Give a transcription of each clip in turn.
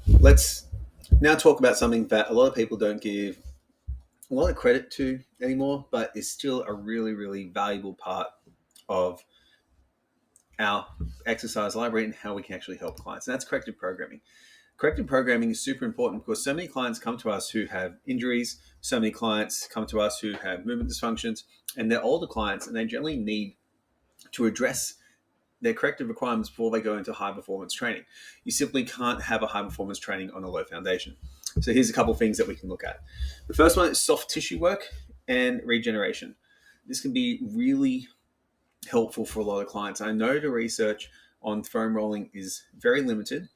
Let's now talk about something that a lot of people don't give a lot of credit to anymore, but is still a really, really valuable part of our exercise library and how we can actually help clients. And that's corrective programming. Corrective programming is super important because so many clients come to us who have injuries, so many clients come to us who have movement dysfunctions, and they're older clients and they generally need to address their corrective requirements before they go into high performance training. You simply can't have a high performance training on a low foundation. So here's a couple of things that we can look at. The first one is soft tissue work and regeneration. This can be really helpful for a lot of clients. I know the research on foam rolling is very limited,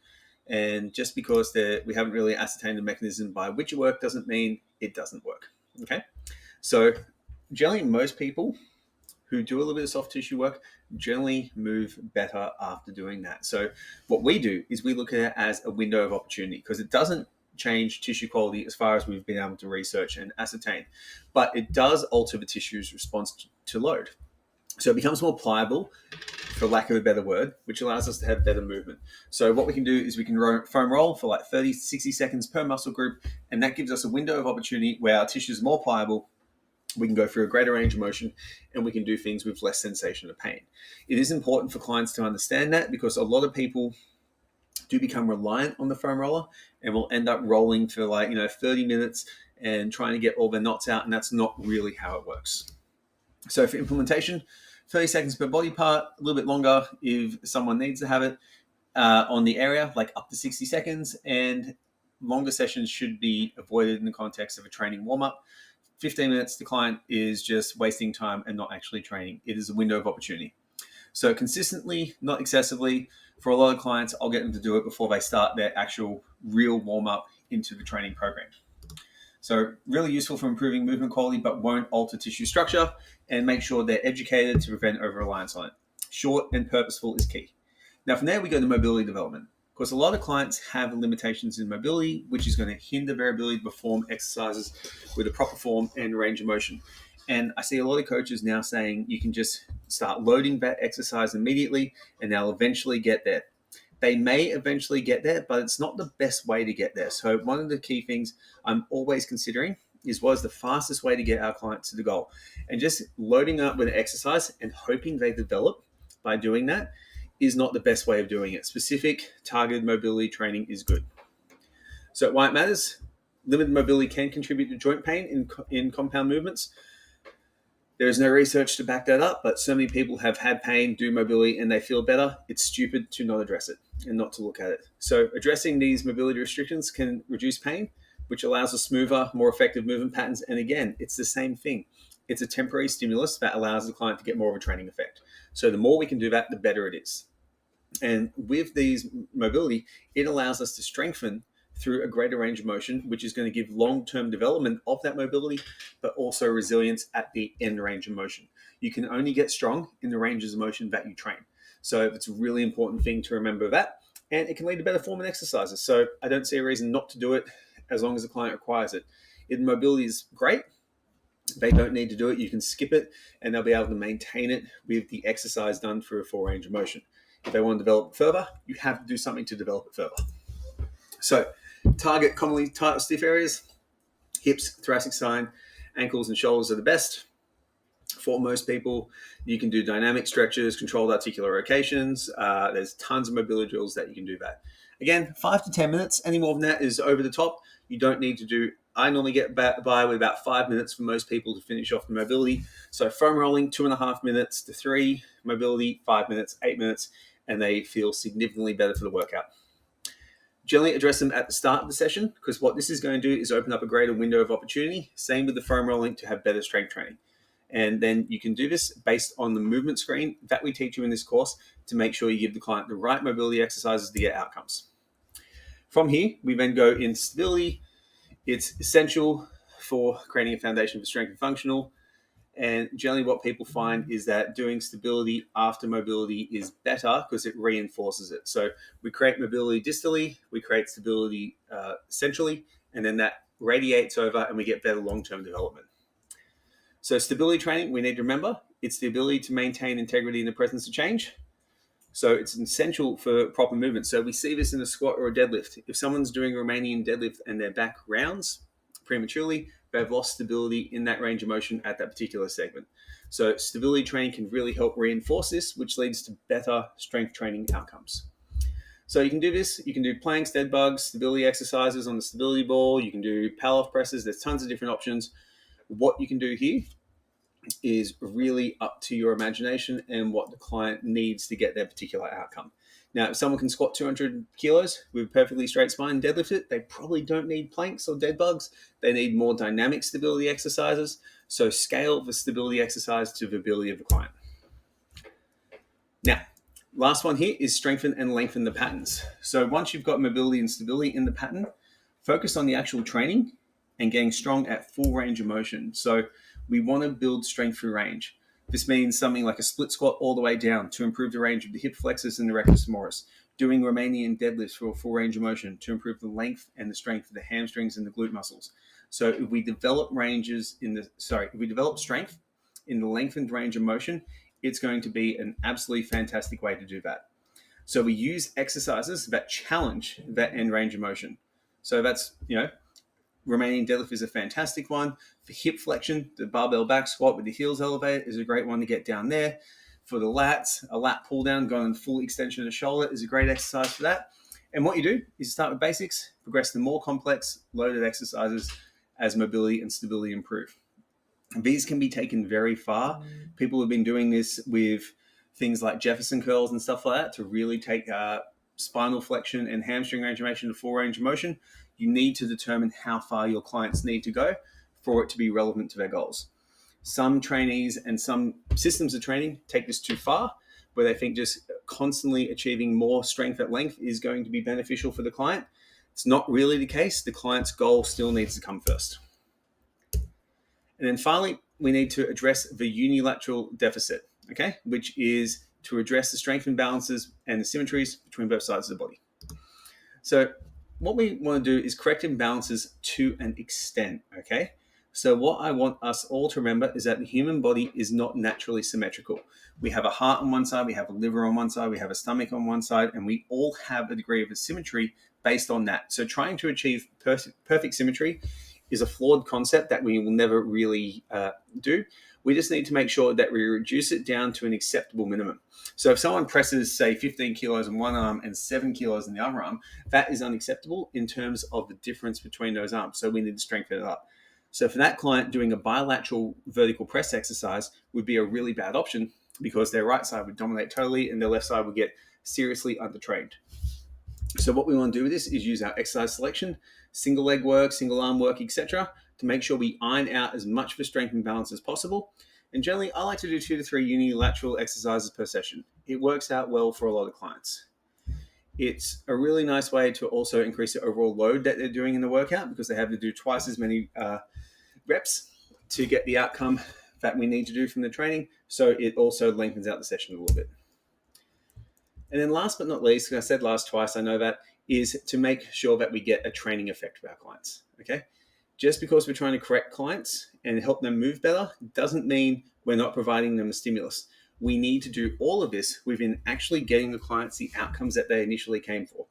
and just because we haven't really ascertained the mechanism by which it works doesn't mean it doesn't work. Okay, so generally most people who do a little bit of soft tissue work generally move better after doing that. So what we do is we look at it as a window of opportunity because it doesn't change tissue quality as far as we've been able to research and ascertain, but it does alter the tissue's response to load. So it becomes more pliable, for lack of a better word, which allows us to have better movement. So what we can do is we can foam roll for like 30 to 60 seconds per muscle group, and that gives us a window of opportunity where our tissue is more pliable. We can go through a greater range of motion, and we can do things with less sensation of pain. It is important for clients to understand that because a lot of people do become reliant on the foam roller and will end up rolling for 30 minutes and trying to get all their knots out, and that's not really how it works. So for implementation, 30 seconds per body part, a little bit longer if someone needs to have it on the area, like up to 60 seconds, and longer sessions should be avoided in the context of a training warm-up. 15 minutes, the client is just wasting time and not actually training. It is a window of opportunity. So consistently, not excessively. For a lot of clients, I'll get them to do it before they start their actual real warm-up into the training program. So really useful for improving movement quality, but won't alter tissue structure, and make sure they're educated to prevent over-reliance on it. Short and purposeful is key. Now from there, we go to mobility development. Of course, a lot of clients have limitations in mobility, which is going to hinder their ability to perform exercises with a proper form and range of motion. And I see a lot of coaches now saying you can just start loading that exercise immediately and they'll eventually get there. They may eventually get there, but it's not the best way to get there. So one of the key things I'm always considering is what is the fastest way to get our clients to the goal. And just loading up with an exercise and hoping they develop by doing that is not the best way of doing it. Specific targeted mobility training is good. So why it matters, limited mobility can contribute to joint pain in compound movements. There is no research to back that up, but so many people have had pain, do mobility, and they feel better. It's stupid to not address it and not to look at it. So addressing these mobility restrictions can reduce pain, which allows a smoother, more effective movement patterns. And again, it's the same thing. It's a temporary stimulus that allows the client to get more of a training effect. So the more we can do that, the better it is. And with these mobility, it allows us to strengthen through a greater range of motion, which is going to give long-term development of that mobility, but also resilience at the end range of motion. You can only get strong in the ranges of motion that you train. So it's a really important thing to remember that. And it can lead to better form and exercises. So I don't see a reason not to do it as long as the client requires it. If mobility is great, they don't need to do it. You can skip it and they'll be able to maintain it with the exercise done through a full range of motion. If they want to develop it further, you have to do something to develop it further. So target commonly tight or stiff areas, hips, thoracic spine, ankles and shoulders are the best. For most people, you can do dynamic stretches, controlled articular rotations. There's tons of mobility drills that you can do that. Again, 5 to 10 minutes. Any more than that is over the top. You don't need to do. I normally get by with about 5 minutes for most people to finish off the mobility. So foam rolling, 2.5 minutes to 3, mobility, 5 minutes, 8 minutes, and they feel significantly better for the workout. Generally address them at the start of the session because what this is going to do is open up a greater window of opportunity. Same with the foam rolling to have better strength training. And then you can do this based on the movement screen that we teach you in this course to make sure you give the client the right mobility exercises to get outcomes. From here, we then go into stability. It's essential for creating a foundation for strength and functional. And generally what people find is that doing stability after mobility is better because it reinforces it. So we create mobility distally, we create stability centrally, and then that radiates over and we get better long-term development. So stability training, we need to remember, it's the ability to maintain integrity in the presence of change. So it's essential for proper movement. So we see this in a squat or a deadlift. If someone's doing a Romanian deadlift and their back rounds prematurely, they've lost stability in that range of motion at that particular segment. So stability training can really help reinforce this, which leads to better strength training outcomes. So you can do this. You can do planks, dead bugs, stability exercises on the stability ball. You can do power presses. There's tons of different options. What you can do here is really up to your imagination and what the client needs to get their particular outcome. Now, if someone can squat 200 kilos with a perfectly straight spine and deadlift it, they probably don't need planks or dead bugs. They need more dynamic stability exercises. So scale the stability exercise to the ability of the client. Now, last one here is strengthen and lengthen the patterns. So once you've got mobility and stability in the pattern, focus on the actual training and getting strong at full range of motion. So we want to build strength through range. This means something like a split squat all the way down to improve the range of the hip flexors and the rectus femoris. Doing Romanian deadlifts for a full range of motion to improve the length and the strength of the hamstrings and the glute muscles. So if we develop strength in the lengthened range of motion, it's going to be an absolutely fantastic way to do that. So we use exercises that challenge that end range of motion. So that's, Romanian deadlift is a fantastic one. For hip flexion, the barbell back squat with the heels elevated is a great one to get down there. For the lats, a lat pull down going full extension of the shoulder is a great exercise for that. And what you do is start with basics, progress to more complex loaded exercises as mobility and stability improve. These can be taken very far. People have been doing this with things like Jefferson curls and stuff like that to really take spinal flexion and hamstring range of motion to full range of motion. You need to determine how far your clients need to go for it to be relevant to their goals. Some trainees and some systems of training take this too far, where they think just constantly achieving more strength at length is going to be beneficial for the client. It's not really the case. The client's goal still needs to come first. And then finally, we need to address the unilateral deficit, which is to address the strength imbalances and the symmetries between both sides of the body. So what we want to do is correct imbalances to an extent, So what I want us all to remember is that the human body is not naturally symmetrical. We have a heart on one side, we have a liver on one side, we have a stomach on one side, and we all have a degree of asymmetry based on that. So trying to achieve perfect symmetry is a flawed concept that we will never really do. We just need to make sure that we reduce it down to an acceptable minimum. So if someone presses, say, 15 kilos in one arm and 7 kilos in the other arm, that is unacceptable in terms of the difference between those arms. So we need to strengthen it up. So for that client, doing a bilateral vertical press exercise would be a really bad option because their right side would dominate totally and their left side would get seriously undertrained. So what we want to do with this is use our exercise selection, single leg work, single arm work, etc., to make sure we iron out as much of a strength and balance as possible. And generally, I like to do 2 to 3 unilateral exercises per session. It works out well for a lot of clients. It's a really nice way to also increase the overall load that they're doing in the workout because they have to do twice as many reps to get the outcome that we need to do from the training. So it also lengthens out the session a little bit. And then last but not least, because I said last twice, I know that, is to make sure that we get a training effect with our clients, Just because we're trying to correct clients and help them move better doesn't mean we're not providing them a stimulus. We need to do all of this within actually getting the clients the outcomes that they initially came for.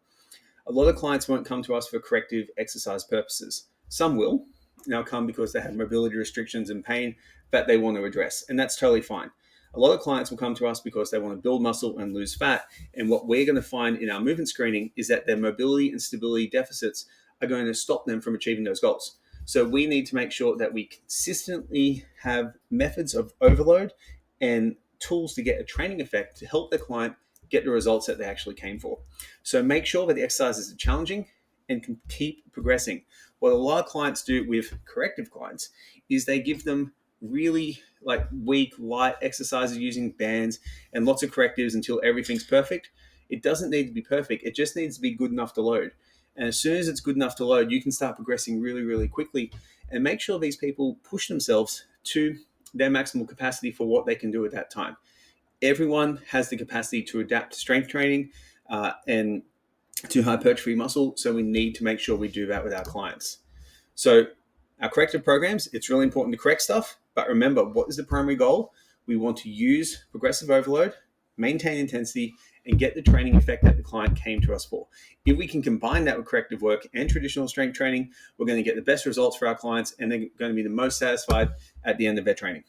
A lot of clients won't come to us for corrective exercise purposes. Some will now come because they have mobility restrictions and pain that they want to address, and that's totally fine. A lot of clients will come to us because they want to build muscle and lose fat. And what we're going to find in our movement screening is that their mobility and stability deficits are going to stop them from achieving those goals. So we need to make sure that we consistently have methods of overload and tools to get a training effect to help the client get the results that they actually came for. So make sure that the exercises are challenging and can keep progressing. What a lot of clients do with corrective clients is they give them really weak, light exercises using bands and lots of correctives until everything's perfect. It doesn't need to be perfect. It just needs to be good enough to load. And as soon as it's good enough to load, you can start progressing really, really quickly and make sure these people push themselves to their maximal capacity for what they can do at that time. Everyone has the capacity to adapt to strength training and to hypertrophy muscle. So we need to make sure we do that with our clients. So our corrective programs, it's really important to correct stuff, but remember, what is the primary goal? We want to use progressive overload, maintain intensity, and get the training effect that the client came to us for. If we can combine that with corrective work and traditional strength training, we're going to get the best results for our clients, and they're going to be the most satisfied at the end of their training.